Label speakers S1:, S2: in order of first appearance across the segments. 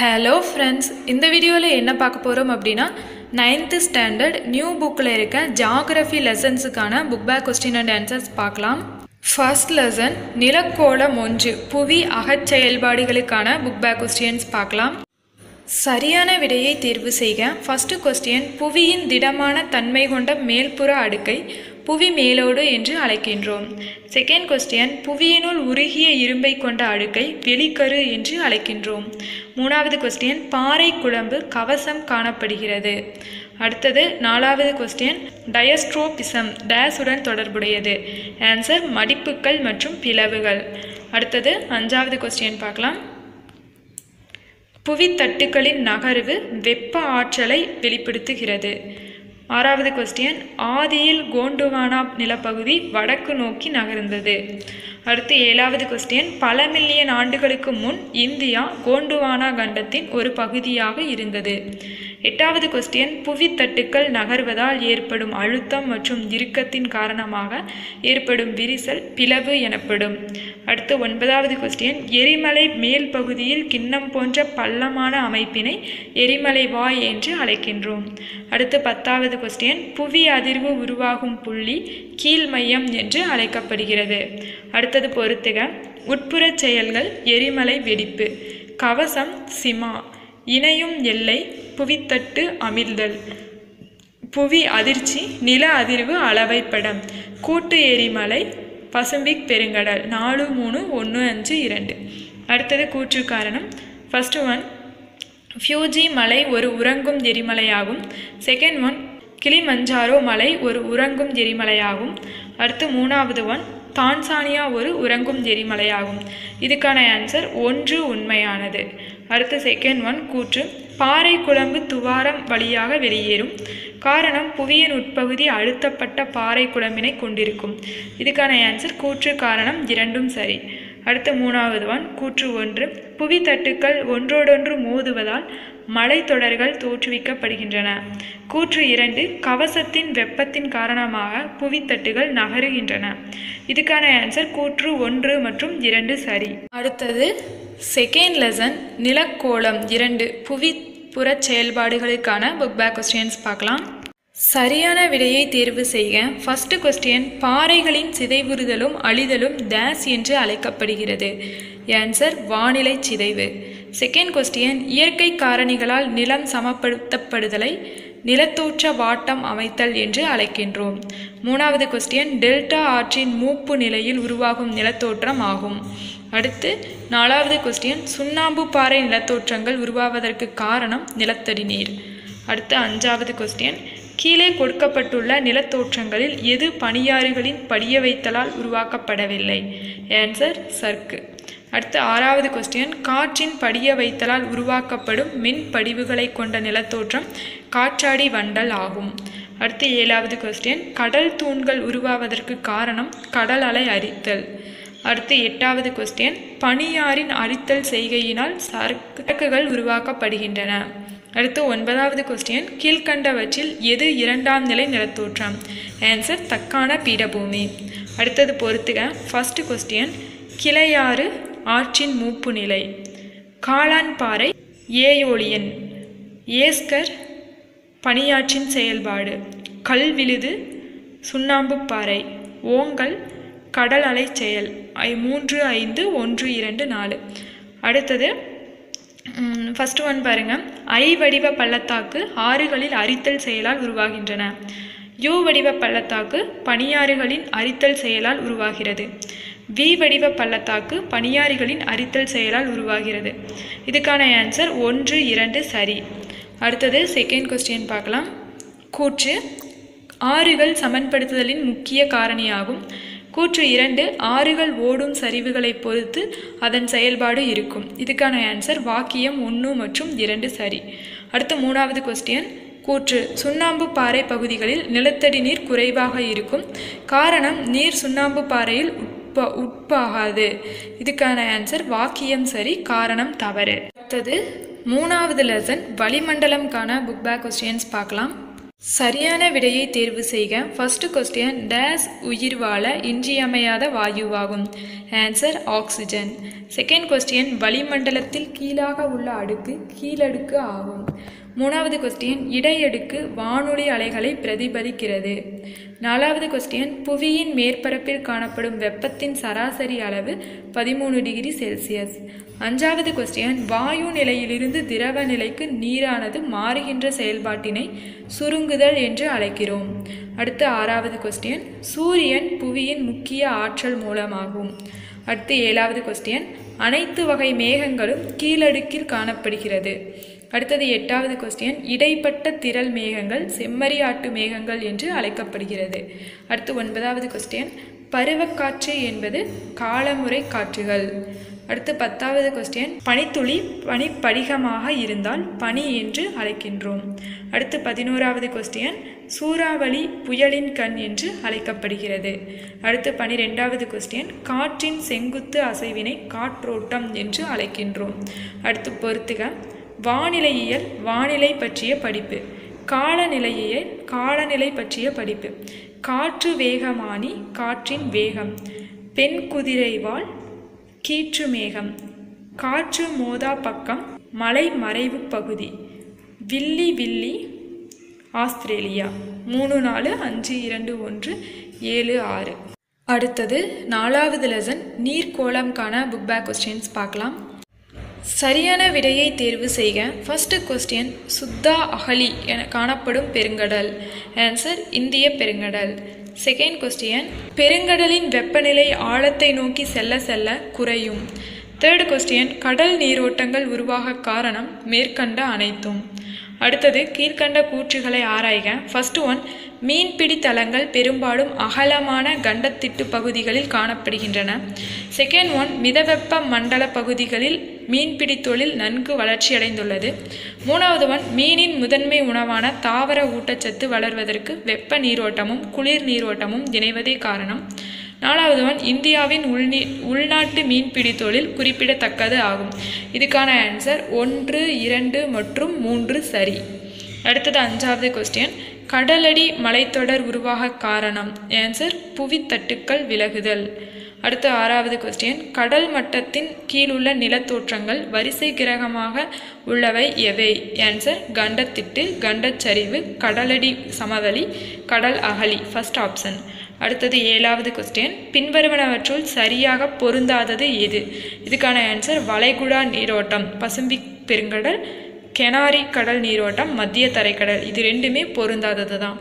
S1: Hello friends, இந்த வீடியோவில் என்ன பார்க்க போகிறோம் அப்படின்னா 9th ஸ்டாண்டர்ட் நியூ புக்கில் இருக்க ஜாகிரஃபி லெசன்ஸுக்கான book back question and answers பார்க்கலாம். ஃபர்ஸ்ட் லெசன் நிலக்கோளம் 1 புவி அகச்செயல்பாடுகளுக்கான புக் பேக் கொஸ்டின்ஸ் பார்க்கலாம். சரியான விடையை தேர்வு செய்க. ஃபர்ஸ்ட் கொஸ்டின், புவியின் திடமான தன்மை கொண்ட மேல்புற அடுக்கை புவி மேலோடு என்று அழைக்கின்றோம். செகண்ட் கொஸ்டின், புவியினுள் உருகிய இரும்பை கொண்ட அடுக்கை வெளிக்கரு என்று அழைக்கின்றோம். மூணாவது கொஸ்டின், பாறை குழம்பு கவசம் காணப்படுகிறது. அடுத்தது நாலாவது கொஸ்டின், டயஸ்ட்ரோபிசம் டேஸுடன் தொடர்புடையது. ஆன்சர் மடிப்புகள் மற்றும் பிளவுகள். அடுத்தது அஞ்சாவது கொஸ்டின் பார்க்கலாம். புவித்தட்டுக்களின் நகர்வு வெப்ப ஆற்றலை வெளிப்படுத்துகிறது. ஆறாவது கொஸ்டின், ஆதியில் கோண்டுவானா நிலப்பகுதி வடக்கு நோக்கி நகர்ந்தது. அடுத்து ஏழாவது கொஸ்டின், பல மில்லியன் ஆண்டுகளுக்கு முன் இந்தியா கோண்டுவானா கண்டத்தின் ஒரு பகுதியாக இருந்தது. எட்டாவது கொஸ்டின், புவித்தட்டுக்கள் நகர்வதால் ஏற்படும் அழுத்தம் மற்றும் இறுக்கத்தின் காரணமாக ஏற்படும் விரிசல் பிளவு எனப்படும். அடுத்து ஒன்பதாவது கொஸ்டின், எரிமலை மேல் பகுதியில் கிண்ணம் போன்ற பள்ளமான அமைப்பினை எரிமலை வாய் என்று அழைக்கின்றோம். அடுத்து பத்தாவது கொஸ்டின், புவி அதிர்வு உருவாகும் புள்ளி கீழ் மையம் என்று அழைக்கப்படுகிறது. அடுத்தது பொறுத்துக. உட்புற செயல்கள் எரிமலை வெடிப்பு, கவசம் சிமா, இணையும் எல்லை புவித்தட்டு அமிழ்தல், புவி அதிர்ச்சி நில அதிர்வு அளவைப்படம், கூட்டு எரிமலை பசிபிக் பெருங்கடல். 4, 3, 1, 5, 2. அடுத்தது கூற்று காரணம். ஃபர்ஸ்ட் ஒன், ஃபியூஜி மலை ஒரு உறங்கும் எரிமலையாகும். செகண்ட் ஒன், கிளிமஞ்சாரோ மலை ஒரு உறங்கும் எரிமலையாகும். அடுத்து மூணாவது ஒன், தான்சானியா ஒரு உறங்கும் எரிமலையாகும். இதுக்கான ஆன்சர் 1 உண்மையானது. அடுத்து செகண்ட் ஒன் கூற்று, பாறை குழம்பு துவாரம் வழியாக வெளியேறும். காரணம், புவியின் உட்பகுதி அழுத்தப்பட்ட பாறை குழம்பினை கொண்டிருக்கும். இதுக்கான ஆன்சர் கூற்று காரணம் 2ம் சரி. அடுத்து மூணாவது ஒன் கூற்று 1, புவி தட்டுக்கள் ஒன்றோடொன்று மோதுவதால் மலைத்தொடர்கள் தோற்றுவிக்கப்படுகின்றன. கூற்று 2, கவசத்தின் வெப்பத்தின் காரணமாக புவித்தட்டுகள் நகருகின்றன. இதுக்கான ஆன்சர் கூற்று 1 மற்றும் 2 சரி. அடுத்தது செகண்ட் லெசன் நிலக்கோளம் 2 புவி புற செயல்பாடுகளுக்கான புக் பேக் கொஸ்டின்ஸ் பார்க்கலாம். சரியான விடையை தேர்வு செய்க. ஃபர்ஸ்ட் கொஸ்டின், பாறைகளின் சிதைவுறுதலும் அழிதலும் டேஸ் என்று அழைக்கப்படுகிறது. ஆன்சர் வானிலை சிதைவு. செகண்ட் கொஸ்டின், இயற்கை காரணிகளால் நிலம் சமப்படுத்தப்படுதலை நிலத்தோற்ற வாட்டம் அமைத்தல் என்று அழைக்கின்றோம். மூணாவது கொஸ்டின், டெல்டா ஆற்றின் மூப்பு நிலையில் உருவாகும் நிலத்தோற்றம் ஆகும். அடுத்து நாலாவது கொஸ்டின், சுண்ணாம்பு பாறை நிலத்தோற்றங்கள் உருவாவதற்கு காரணம் நிலத்தடி நீர். அடுத்து அஞ்சாவது கொஸ்டின், கீழே கொடுக்கப்பட்டுள்ள நிலத்தோற்றங்களில் எது பனியாறுகளின் படிய வைத்தலால் உருவாக்கப்படவில்லை. ஆன்சர் சர்க்கு. அடுத்து ஆறாவது கொஸ்டின், காற்றின் படிய வைத்தலால் உருவாக்கப்படும் மின் படிவுகளை கொண்ட நிலத்தோற்றம் காற்றாடி வண்டல் ஆகும். அடுத்து ஏழாவது கொஸ்டின், கடல் தூண்கள் உருவாவதற்கு காரணம் கடல் அலை அரித்தல். அடுத்து எட்டாவது கொஸ்டின், பனியாரின் அரித்தல் செய்கையினால் சரக்குகள் உருவாக்கப்படுகின்றன. அடுத்து ஒன்பதாவது கொஸ்டின், கீழ்கண்டவற்றில் எது 2ஆம் நிலை நிலத்தோற்றம். ஆன்சர் தக்கான பீடபூமி. அடுத்தது பொறுத்துக. ஃபர்ஸ்ட் கொஸ்டின், கிளையாறு ஆற்றின் மூப்பு நிலை, காளான் பாறை ஏயோலியன், ஏஸ்கர் பனியாற்றின் செயல்பாடு, கல்விழுது சுண்ணாம்பு பாறை, ஓங்கல் கடல் அலை செயல். 3, 5, 1, 2, 4. அடுத்தது ஃபர்ஸ்ட் ஒன் பாருங்க. ஐ வடிவ பள்ளத்தாக்கு ஆறுகளில் அரித்தல் செயலால் உருவாகின்றன. யூ வடிவ பள்ளத்தாக்கு பனியாறுகளின் அரித்தல் செயலால் உருவாகிறது. வி வடிவ பள்ளத்தாக்கு பனியாறுகளின் அரித்தல் செயலால் உருவாகிறது. இதுக்கான ஆன்சர் 1, 2 சரி. அடுத்தது செகண்ட் கொஸ்டின் பார்க்கலாம். கூற்று, ஆறுகள் சமன்படுத்துதலின் முக்கிய காரணியாகும். கூற்று 2, ஆறுகள் ஓடும் சரிவுகளை பொறுத்து அதன் செயல்பாடு இருக்கும். இதுக்கான ஆன்சர் வாக்கியம் 1 மற்றும் 2 சரி. அடுத்து மூணாவது கொஸ்டின், கூற்று, சுண்ணாம்பு பாறை பகுதிகளில் நிலத்தடி நீர் குறைவாக இருக்கும். காரணம், நீர் சுண்ணாம்பு பாறையில் உட்பாகாது. இதுக்கான ஆன்சர் வாக்கியம் சரி, காரணம் தவறு. அடுத்தது மூணாவது லெசன் வளிமண்டலம்கான புக் பேக் கொஸ்டின்ஸ் பார்க்கலாம். சரியான விடையை தேர்வு செய்க. ஃபர்ஸ்ட் கொஸ்டின், டேஸ் உயிர் வாழ இன்றியமையாத வாயுவாகும். Answer oxygen. செகண்ட் கொஸ்டின், வளிமண்டலத்தில் கீழாக உள்ள அடுக்கு கீழடுக்கு ஆகும். மூணாவது கொஸ்டின், இடையடுக்கு வானொலி அலைகளை பிரதிபலிக்கிறது. நாலாவது கொஸ்டின், புவியின் மேற்பரப்பில் காணப்படும் வெப்பத்தின் சராசரி அளவு 13 டிகிரி செல்சியஸ். அஞ்சாவது கொஸ்டின், வாயு நிலையிலிருந்து திரவ நிலைக்கு நீரானது மாறுகின்ற செயல்பாட்டினை சுருங்குதல் என்று அழைக்கிறோம். அடுத்து ஆறாவது கொஸ்டின், சூரியன் புவியின் முக்கிய ஆற்றல் மூலமாகும். அடுத்து ஏழாவது கொஸ்டின், அனைத்து வகை மேகங்களும் கீழடுக்கில் காணப்படுகிறது. அடுத்தது எட்டாவது கொஸ்டின், இடைப்பட்ட திரள் மேகங்கள் செம்மறியாட்டு மேகங்கள் என்று அழைக்கப்படுகிறது. அடுத்து ஒன்பதாவது கொஸ்டின், பருவக்காற்று என்பது காலமுறை காற்றுகள். அடுத்து 10வது கொஸ்டின், பனித்துளி பனிப்படிகமாக இருந்தால் பனி என்று அழைக்கின்றோம். அடுத்து 11வது கொஸ்டின், சூறாவளி புயலின் கண் என்று அழைக்கப்படுகிறது. அடுத்து 12வது கொஸ்டின், காற்றின் செங்குத்து அசைவினை காற்றோட்டம் என்று அழைக்கின்றோம். அடுத்து பொறுத்துக. வானிலையியல் வானிலை பற்றிய படிப்பு. காலநிலையியல் காலநிலை பற்றிய படிப்பு. காற்று வேகமானி காற்றின் வேகம். பெண் குதிரைவால் கீற்று மேகம். காற்று மோதா பக்கம் மலை மறைவு பகுதி. வில்லி வில்லி ஆஸ்திரேலியா. 3 4 5 2 1 7 6. அடுத்தது 4வது லெசன் நீர்க்கோளம்கான புக் பேக் கொஸ்டின்ஸ் பார்க்கலாம். சரியான விடையை தேர்வு செய்க. ஃபர்ஸ்ட் கொஸ்டின், சுத்தா அகலி என காணப்படும் பெருங்கடல். ஆன்சர் இந்திய பெருங்கடல். செகண்ட் கொஸ்டின், பெருங்கடலின் வெப்பநிலை ஆழத்தை நோக்கி செல்ல செல்ல குறையும். தேர்ட் கொஸ்டின், கடல் நீரோட்டங்கள் உருவாக காரணம் மேற்கண்ட அனைத்தும். அடுத்தது கீழ்கண்ட கூற்றுகளை ஆராய்க. ஃபர்ஸ்ட் ஒன், மீன்பிடி தளங்கள் பெரும்பாலும் அகலமான கண்டத்திட்டு பகுதிகளில் காணப்படுகின்றன. செகண்ட் ஒன், மிதவெப்ப மண்டல பகுதிகளில் மீன்பிடி தொழில் நன்கு வளர்ச்சியடைந்துள்ளது. மூணாவது ஒன், மீனின் முதன்மை உணவான தாவர ஊட்டச்சத்து வளர்வதற்கு வெப்ப நீரோட்டமும் குளிர் நீரோட்டமும் இணைவதே காரணம். நாலாவது ஒன், இந்தியாவின் உள்நாட்டு மீன்பிடி தொழில் குறிப்பிடத்தக்கது ஆகும். இதுக்கான ஆன்சர் 1 2 மற்றும் 3 சரி. அடுத்தது 5வது கொஸ்டின், கடலடி மலைத்தொடர் உருவாக காரணம். ஆன்சர் புவித்தட்டுக்கள் விலகுதல். அடுத்து 6வது கொஸ்டின், கடல் மட்டத்தின் கீழுள்ள நிலத்தோற்றங்கள் வரிசை கிரகமாக உள்ளவை எவை. ஆன்சர் கண்டத்திட்டு, கண்டச்சரிவு, கடலடி சமவெளி, கடல் அகழி. First option. அடுத்தது 7வது கொஸ்டின், பின்வருவனவற்றுள் சரியாக பொருந்தாதது எது. இதுக்கான ஆன்சர் வளைகுடா நீரோட்டம் பசிபிக் பெருங்கடல், கெனாரி கடல் நீரோட்டம் மத்திய தரைக்கடல். இது ரெண்டுமே பொருந்தாதது தான்.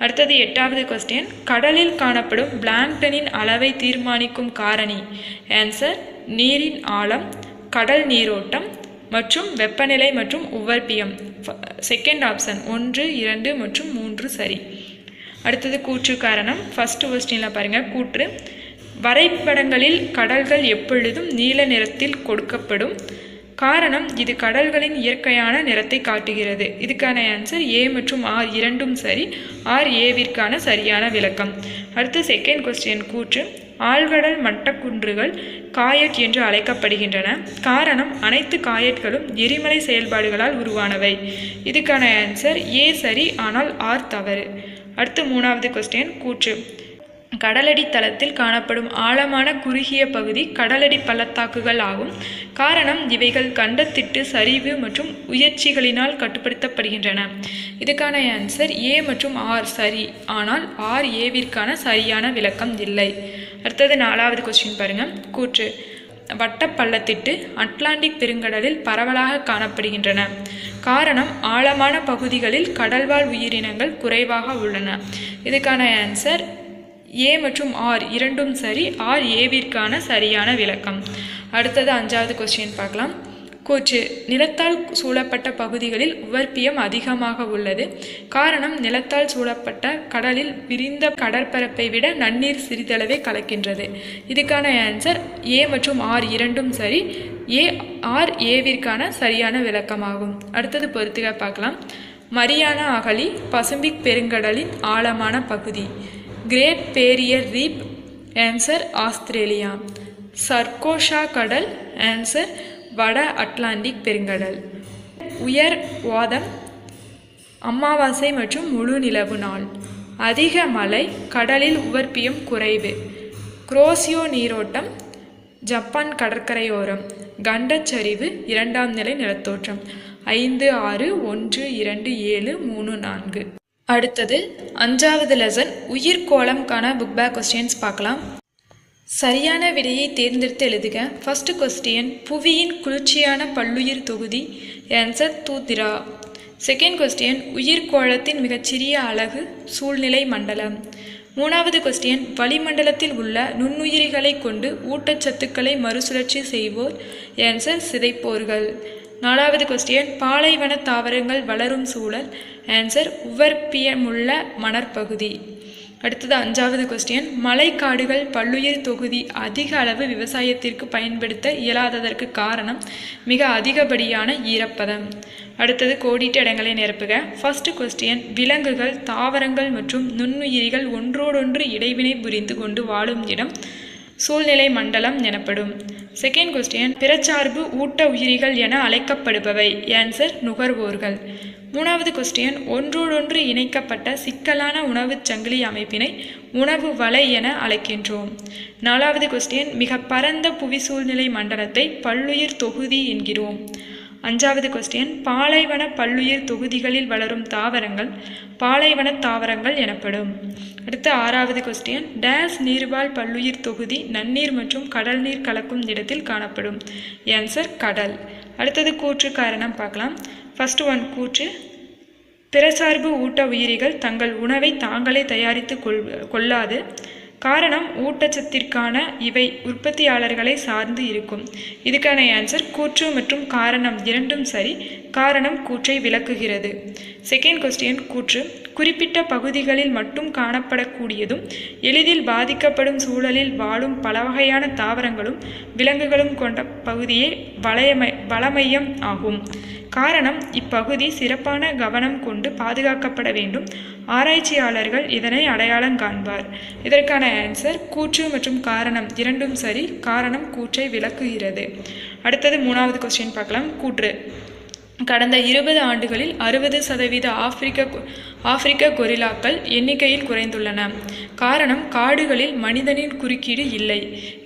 S1: அடுத்தது 8வது கொஸ்டின், கடலில் காணப்படும் பிளாங்டனின் அளவை தீர்மானிக்கும் காரணி. ஆன்சர் நீரின் ஆழம், கடல் நீரோட்டம் மற்றும் வெப்பநிலை மற்றும் உவர்ப்பியம். செகண்ட் ஆப்ஷன் 1 2 மற்றும் 3 சரி. அடுத்தது கூற்று காரணம். ஃபர்ஸ்ட் கொஸ்டினில் பாருங்கள் கூற்று, வரைபடங்களில் கடல்கள் எப்பொழுதும் நீல நிறத்தில் கொடுக்கப்படும். காரணம், இது கடல்களின் இயற்கையான நிறத்தை காட்டுகிறது. இதுக்கான ஆன்சர் ஏ மற்றும் ஆர் இரண்டும் சரி. ஆர் ஏவிற்கான சரியான விளக்கம். அடுத்து செகண்ட் கொஸ்டின் கூற்று, ஆழ்கடல் மட்டக்குன்றுகள் காயட் என்று அழைக்கப்படுகின்றன. காரணம், அனைத்து காயட்களும் எரிமலை செயல்பாடுகளால் உருவானவை. இதுக்கான ஆன்சர் ஏ சரி, ஆனால் ஆர் தவறு. அடுத்து 3வது கொஸ்டின் கூற்று, கடலடி தளத்தில் காணப்படும் ஆழமான குறுகிய பகுதி கடலடி பள்ளத்தாக்குகள் ஆகும். காரணம், இவைகள் கண்டத்திட்டு சரிவு மற்றும் உயர்ச்சிகளினால் கட்டுப்படுத்தப்படுகின்றன. இதுக்கான ஆன்சர் ஏ மற்றும் ஆர் சரி, ஆனால் ஆர் ஏவிற்கான சரியான விளக்கம் இல்லை. அடுத்தது 4வது கொஸ்டின் பாருங்க கூற்று, வட்டப்பள்ளத்திட்டு அட்லாண்டிக் பெருங்கடலில் பரவலாக காணப்படுகின்றன. காரணம், ஆழமான பகுதிகளில் கடல்வாழ் உயிரினங்கள் குறைவாக உள்ளன. இதுக்கான ஆன்சர் ஏ மற்றும் ஆர் இரண்டும் சரி. ஆர் ஏவிற்கான சரியான விளக்கம். அடுத்தது 5வது கொஸ்டின் பார்க்கலாம். கூற்று, நிலத்தால் சூழப்பட்ட பகுதிகளில் உவர்ப்பியம் அதிகமாக உள்ளது. காரணம், நிலத்தால் சூழப்பட்ட கடலில் விரிந்த கடற்பரப்பை விட நன்னீர் சிறிதளவே கலக்கின்றது. இதுக்கான ஆன்சர் ஏ மற்றும் ஆர் இரண்டும் சரி. ஏ ஆர் ஏவிற்கான சரியான விளக்கமாகும். அடுத்தது பொறுத்துக பார்க்கலாம். மரியானா அகழி பசிபிக் பெருங்கடலின் ஆழமான பகுதி. Great barrier reef. Answer Australia. Sargasso கடல். ஆன்சர் வட அட்லாண்டிக் பெருங்கடல். உயர் வாதம் அமாவாசை மற்றும் முழு நிலவு நாள். அதிக மழை, கடலில் உவர்ப்பியம் குறைவு. குரோசியோ நீரோட்டம், ஜப்பான் கடற்கரையோரம். கண்டச்சரிவு, 2ஆம் நிலை நிலத்தோற்றம். 5, 6, 1, 2, 7, 3, 4. அடுத்தது 5வது லெசன் உயிர்கோளம்கான புக் பேக் கொஸ்டின்ஸ் பார்க்கலாம். சரியான விடையை தேர்ந்தெடுத்து எழுதுக. ஃபர்ஸ்ட் கொஸ்டின், புவியின் குளிர்ச்சியான பல்லுயிர் தொகுதி. ஆன்சர் தூத்திரா. செகண்ட் கொஸ்டின், உயிர்கோளத்தின் மிகச்சிறிய அலகு சூழ்நிலை மண்டலம். 3வது கொஸ்டின், வளிமண்டலத்தில் உள்ள நுண்ணுயிரிகளை கொண்டு ஊட்டச்சத்துக்களை மறுசுழற்சி செய்வோர். ஆன்சர் சிதைப்போர்கள். 4வது கொஸ்டின், பாலைவன தாவரங்கள் வளரும் சூழல். ஆன்சர் உவர்ப்பியமுள்ள மணற்பகுதி. அடுத்தது 5வது கொஸ்டின், மலைக்காடுகள் பல்லுயிர் தொகுதி அதிக அளவு விவசாயத்திற்கு பயன்படுத்த இயலாததற்கு காரணம் மிக அதிகப்படியான ஈரப்பதம். அடுத்தது கோடிட்ட இடங்களை நிரப்புக. ஃபர்ஸ்ட் கொஸ்டின், விலங்குகள், தாவரங்கள் மற்றும் நுண்ணுயிரிகள் ஒன்றோடொன்று இடைவினை புரிந்து கொண்டு வாழும் இடம் சூழ்நிலை மண்டலம் எனப்படும். செகண்ட் கொஸ்டின், பிறச்சார்பு ஊட்ட உயிரிகள் என அழைக்கப்படுபவை. ஆன்சர் நுகர்வோர்கள். 3வது கொஸ்டின், ஒன்றோடொன்று இணைக்கப்பட்ட சிக்கலான உணவுச் சங்கிலி அமைப்பினை உணவு வலை என அழைக்கின்றோம். 4வது கொஸ்டின், மிக பரந்த புவி சூழ்நிலை மண்டலத்தை பல்லுயிர் தொகுதி என்கிறோம். 5வது கொஸ்டின், பாலைவன பல்லுயிர் தொகுதிகளில் வளரும் தாவரங்கள் பாலைவன தாவரங்கள் எனப்படும். அடுத்து 6வது கொஸ்டின், டேஸ் நீர்வாழ் பல்லுயிர் தொகுதி நன்னீர் மற்றும் கடல் நீர் கலக்கும் இடத்தில் காணப்படும். ஆன்சர் கடல். அடுத்தது கூற்று காரணம் பார்க்கலாம். ஃபர்ஸ்ட் ஒன் கூற்று, பிறசார்பு ஊட்ட உயிரிகள் தங்கள் உணவை தாங்களே தயாரித்து கொள்ளாது. காரணம், ஊட்டச்சத்திற்கான இவை உற்பத்தியாளர்களை சார்ந்து இருக்கும். இதுக்கான ஆன்சர் கூற்று மற்றும் காரணம் இரண்டும் சரி. காரணம் கூற்றை விளக்குகிறது. செகண்ட் கொஸ்டின் கூற்று, குறிப்பிட்ட பகுதிகளில் மட்டும் காணப்படக்கூடியதும் எளிதில் பாதிக்கப்படும் சூழலில் வாழும் பல வகையான தாவரங்களும் விலங்குகளும் கொண்ட பகுதியே வளமையம் ஆகும். காரணம், இப்பகுதி சிறப்பான கவனம் கொண்டு பாதுகாக்கப்பட வேண்டும். ஆராய்ச்சியாளர்கள் இதனை அடையாளம் காண்பார். இதற்கான ஆன்சர் கூற்று மற்றும் காரணம் இரண்டும் சரி. காரணம் கூற்றை விளக்குகிறது. அடுத்தது 3வது கொஸ்டின் பார்க்கலாம். கூற்று, கடந்த 20 ஆண்டுகளில் 60% ஆப்பிரிக்க கொரில்லாக்கள் எண்ணிக்கையில் குறைந்துள்ளன. காரணம், காடுகளில் மனிதனின் குறுக்கீடு இல்லை.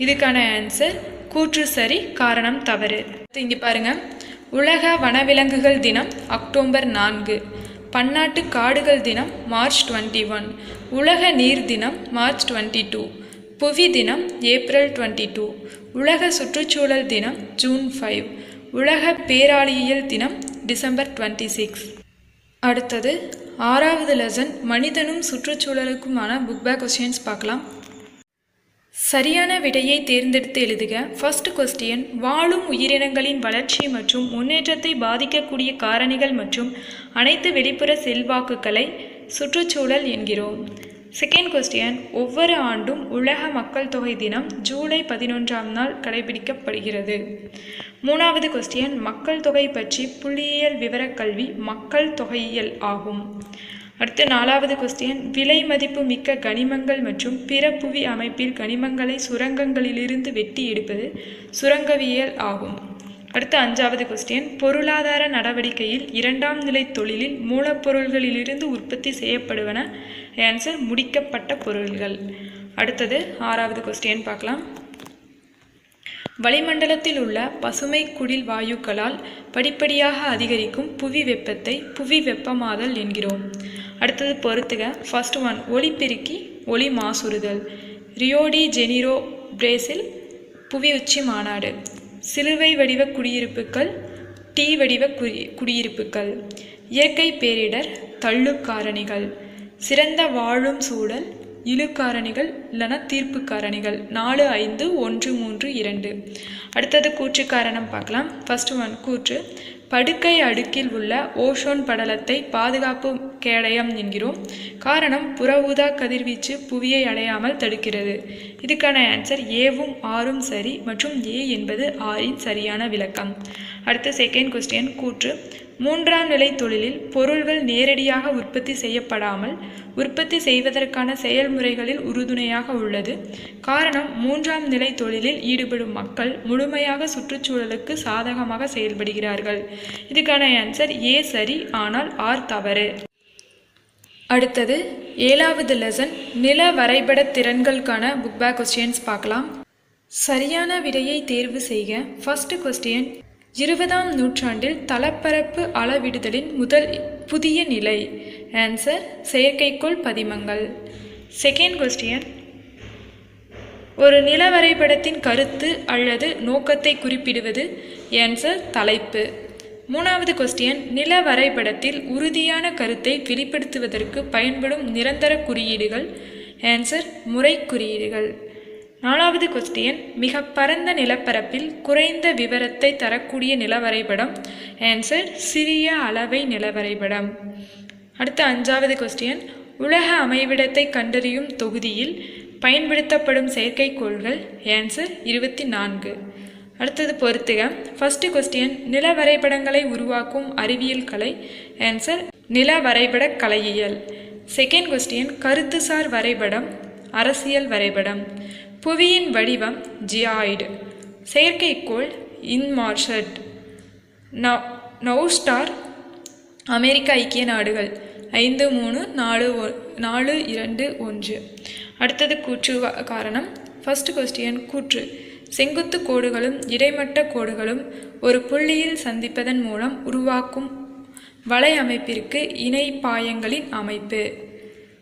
S1: இதுக்கான ஆன்சர் கூற்று சரி, காரணம் தவறு. இங்கே பாருங்க, உலக வனவிலங்குகள் தினம் அக்டோபர் 4, பன்னாட்டு காடுகள் தினம் மார்ச் 21, உலக நீர் தினம் மார்ச் 22, புவி தினம் ஏப்ரல் 22, உலக சுற்றுச்சூழல் தினம் ஜூன் 5, உலக பேராளியியல் தினம் டிசம்பர் 26. அடுத்தது 6வது லெசன் மனிதனும் சுற்றுச்சூழலுக்குமான புக் பேக் கொஸ்டின்ஸ் பார்க்கலாம். சரியான விடையை தேர்ந்தெடுத்து எழுதுக. ஃபர்ஸ்ட் கொஸ்டின், வாழும் உயிரினங்களின் வளர்ச்சி மற்றும் முன்னேற்றத்தை பாதிக்கக்கூடிய காரணிகள் மற்றும் அனைத்து வெளிப்புற செல்வாக்குகளை சுற்றுச்சூழல் என்கிறோம். செகண்ட் கொஸ்டின், ஒவ்வொரு ஆண்டும் உலக மக்கள் தொகை தினம் ஜூலை 11ஆம் நாள் கடைபிடிக்கப்படுகிறது. 3வது கொஸ்டின், மக்கள் தொகை பற்றி புள்ளியியல் விவரக்கல்வி மக்கள் தொகையியல் ஆகும். அடுத்து 4வது கொஸ்டின், விலை மதிப்பு மிக்க கனிமங்கள் மற்றும் பிற புவி அமைப்பில் கனிமங்களை சுரங்கங்களிலிருந்து வெட்டி எடுப்பது சுரங்கவியல் ஆகும். அடுத்து 5வது கொஸ்டின், பொருளாதார நடவடிக்கையில் 2ஆம் நிலை தொழிலில் மூலப்பொருள்களிலிருந்து உற்பத்தி செய்யப்படுவன. ஆன்சர் முடிக்கப்பட்ட பொருள்கள். அடுத்தது 6வது கொஸ்டின் பார்க்கலாம். வளிமண்டலத்தில் உள்ள பசுமை குடில் வாயுக்களால் படிப்படியாக அதிகரிக்கும் புவி வெப்பத்தை புவி வெப்பமாதல் என்கிறோம். அடுத்தது பொறுத்துக. ஃபர்ஸ்ட் ஒன், ஒளிப்பெருக்கி ஒளி மாசுறுதல். ரியோ டி ஜெனிரோ பிரேசில் புவி உச்சி மாநாடு. சிலுவை வடிவ குடியிருப்புகள், டி வடிவ குடியிருப்புகள். இயற்கை பேரிடர், தள்ளு காரணிகள். சிறந்த வாழும் சூழல், இழு காரணிகள் இல்லைனா தீர்ப்பு காரணிகள். 4, 5, 1, 3, 2. அடுத்தது கூற்று காரணம் பார்க்கலாம். ஃபர்ஸ்ட் ஒன் கூற்று, படுக்கை அடுக்கில் உள்ள ஓசோன் படலத்தை பாதுகாப்பு கேடயம் என்கிறோம். காரணம், புற ஊதா கதிர்வீச்சு புவியை அடையாமல் தடுக்கிறது. இதுக்கான ஆன்சர் ஏவும் ஆறும் சரி மற்றும் ஏ என்பது ஆரின் சரியான விளக்கம். அடுத்து செகண்ட் கொஸ்டின் கூற்று, மூன்றாம் நிலை தொழிலில் பொருள்கள் நேரடியாக உற்பத்தி செய்யப்படாமல் உற்பத்தி செய்வதற்கான செயல்முறைகளில் உறுதுணையாக உள்ளது. காரணம், மூன்றாம் நிலை தொழிலில் ஈடுபடும் மக்கள் முழுமையாக சுற்றுச்சூழலுக்கு சாதகமாக செயல்படுகிறார்கள். இதுக்கான ஆன்சர் ஏ சரி, ஆனால் ஆர் தவறு. அடுத்தது 7வது லெசன் நில வரைபட திறன்களுக்கான புக் பேக் கொஸ்டின்ஸ் பார்க்கலாம். சரியான விடையை தேர்வு செய்க. ஃபர்ஸ்ட் கொஸ்டின், 20ஆம் நூற்றாண்டில் தளப்பரப்பு அளவிடுதலின் புதிய நிலை. ஆன்சர் செயற்கைக்கோள் பதிமங்கள். செகண்ட் கொஸ்டின், ஒரு நில வரைபடத்தின் கருத்து அல்லது நோக்கத்தை குறிப்பிடுவது. ஆன்சர் தலைப்பு. 3வது கொஸ்டின், நில வரைபடத்தில் உறுதியான கருத்தை வெளிப்படுத்துவதற்கு பயன்படும் நிரந்தர குறியீடுகள். ஆன்சர் முறை குறியீடுகள். 4வது கொஸ்டின், மிக பரந்த நிலப்பரப்பில் குறைந்த விவரத்தை தரக்கூடிய நிலவரைபடம். ஆன்சர் சிறிய அளவை நிலவரைபடம். அடுத்த 5வது கொஸ்டின், உலக அமைவிடத்தை கண்டறியும் தொகுதியில் பயன்படுத்தப்படும் செயற்கைக்கோள்கள். ஆன்சர் 24. அடுத்தது பொறுத்துக. ஃபர்ஸ்ட் கொஸ்டின், நில வரைபடங்களை உருவாக்கும் அறிவியல் கலை. ஆன்சர் நில வரைபட கலையியல். செகண்ட் கொஸ்டின், கருத்துசார் வரைபடம் அரசியல் வரைபடம். புவியின் வடிவம் ஜியாய்டு. செயற்கைக்கோள் இன்மார்ஷட். நௌஸ்டார் அமெரிக்க ஐக்கிய நாடுகள். 5, 3, 4, 2, 1. அடுத்தது கூற்று காரணம். ஃபர்ஸ்ட் கொஸ்டின், கூற்று, செங்குத்து கோடுகளும் இடைமட்ட கோடுகளும் ஒரு புள்ளியில் சந்திப்பதன் மூலம் உருவாக்கும் வலை அமைப்பிற்கு இணைப்பாயங்களின் அமைப்பு.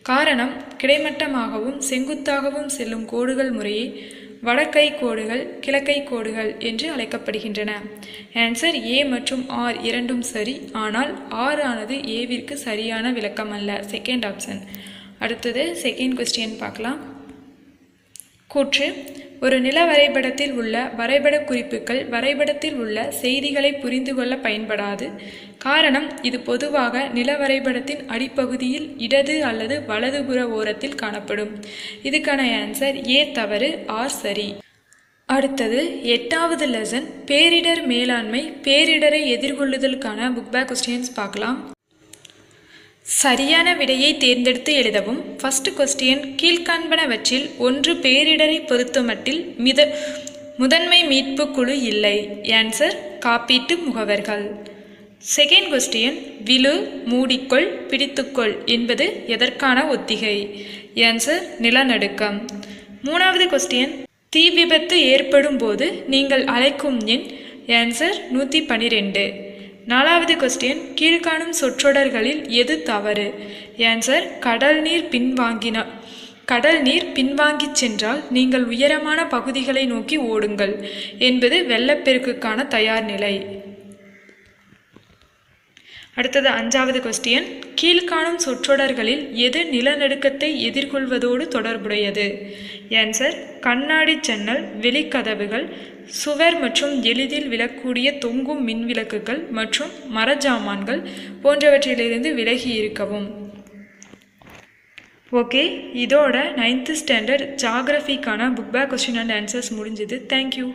S1: காரணம், கிடைமட்டமாகவும் செங்குத்தாகவும் செல்லும் கோடுகள் முறையே வடக்கை கோடுகள் கிழக்கை கோடுகள் என்று அழைக்கப்படுகின்றன. ஆன்சர் ஏ மற்றும் ஆர் இரண்டும் சரி, ஆனால் ஆர் ஆனது ஏவிற்கு சரியான விளக்கம் அல்ல. Second option. அடுத்தது செகண்ட் கொஸ்டின் பார்க்கலாம். கூற்று, ஒரு நில வரைபடத்தில் உள்ள வரைபட குறிப்புகள் வரைபடத்தில் உள்ள செய்திகளை புரிந்து கொள்ள பயன்படாது. காரணம், இது பொதுவாக நில வரைபடத்தின் அடிப்பகுதியில் இடது அல்லது வலதுபுற ஓரத்தில் காணப்படும். இதுக்கான ஆன்சர் ஏ தவறு, ஆர் சரி. அடுத்தது 8வது லெசன் பேரிடர் மேலாண்மை பேரிடரை எதிர்கொள்ளுதலுக்கான புக் பேக் கொஸ்டின்ஸ் பார்க்கலாம். சரியான விடையை தேர்ந்தெடுத்து எழுதவும். ஃபர்ஸ்ட் கொஸ்டின், கீழ்காண்பனவற்றில் ஒன்று பேரிடரை பொறுத்தமட்டில் முதன்மை மீட்பு குழு இல்லை. ஆன்சர் காப்பீட்டு முகவர்கள். செகண்ட் கொஸ்டின், விழு, மூடிக்கொள், பிடித்துக்கொள் என்பது எதற்கான ஒத்திகை. ஆன்சர் நிலநடுக்கம். 3வது கொஸ்டின், தீ விபத்து ஏற்படும் போது நீங்கள் அழைக்கும் எண். ஆன்சர் 112. 4வது கொஸ்டின், கீழ்காணும் சொற்றொடர்களில் எது தவறு. ஆன்சர் கடல் நீர் பின்வாங்கிச் சென்றால் நீங்கள் உயரமான பகுதிகளை நோக்கி ஓடுங்கள் என்பது வெள்ளப்பெருக்குக்கான தயார் நிலை. அடுத்தது 5வது கொஸ்டின், கீழ்காணும் சொற்றொடர்களில் எது நிலநடுக்கத்தை எதிர்கொள்வதோடு தொடர்புடையது. ஆன்சர் கண்ணாடி ஜன்னல், வெளிக்கதவுகள், சுவர் மற்றும் எளிதில் விழக்கூடிய தொங்கும் மின்விளக்குகள் மற்றும் மரஜாமான்கள் போன்றவற்றிலிருந்து விலகி இருக்கவும். ஓகே, இதோட 9th ஸ்டாண்டர்ட் ஜாகிரஃபிக்கான book back question and answers முடிஞ்சுது. தேங்க்யூ.